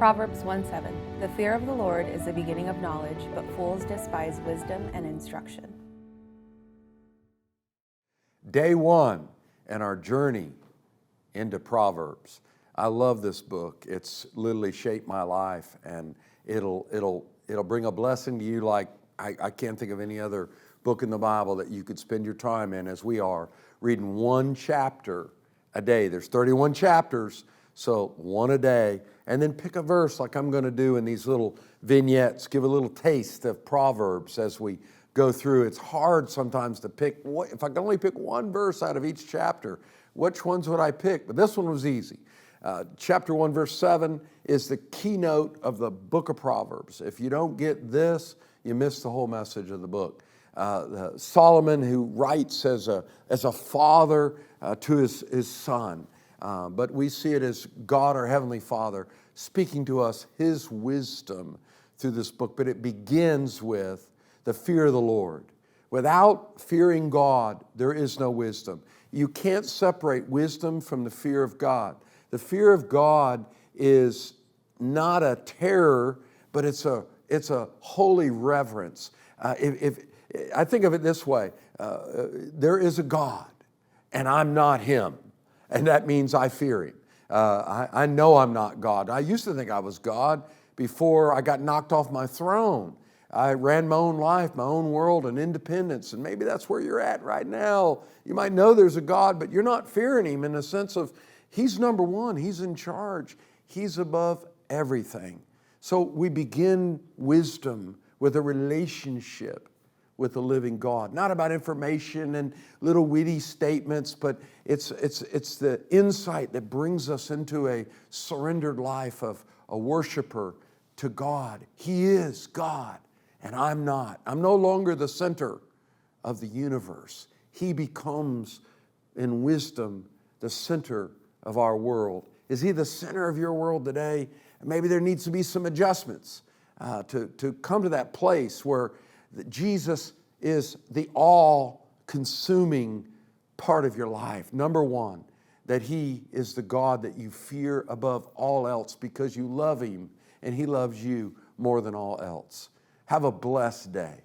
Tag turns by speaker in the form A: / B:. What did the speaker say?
A: Proverbs 1:7. The fear of the Lord is the beginning of knowledge, but fools despise wisdom and instruction.
B: Day one in our journey into Proverbs. I love this book. It's literally shaped my life, and it'll bring a blessing to you like I can't think of any other book in the Bible that you could spend your time in as we are, reading one chapter a day. There's 31 chapters, so one a day, and then pick a verse like I'm going to do in these little vignettes, give a little taste of Proverbs as we go through. It's hard sometimes to pick, if I can only pick one verse out of each chapter, which ones would I pick? But this one was easy. Chapter 1, verse 7 is the keynote of the book of Proverbs. If you don't get this, you miss the whole message of the book. Solomon, who writes as a father to his son, but we see it as God, our Heavenly Father, speaking to us His wisdom through this book. But it begins with the fear of the Lord. Without fearing God, there is no wisdom. You can't separate wisdom from the fear of God. The fear of God is not a terror, but it's a holy reverence. If I think of it this way, there is a God, and I'm not Him, and that means I fear Him. I know I'm not God. I used to think I was God before I got knocked off my throne. I ran my own life, my own world, and independence, and maybe that's where you're at right now. You might know there's a God, but you're not fearing Him in the sense of He's number one, He's in charge, He's above everything. So we begin wisdom with a relationship with the living God. Not about information and little witty statements, but it's the insight that brings us into a surrendered life of a worshiper to God. He is God, and I'm not. I'm no longer the center of the universe. He becomes, in wisdom, the center of our world. Is He the center of your world today? Maybe there needs to be some adjustments to come to that place where Jesus is the all-consuming part of your life. Number one, that He is the God that you fear above all else because you love Him and He loves you more than all else. Have a blessed day.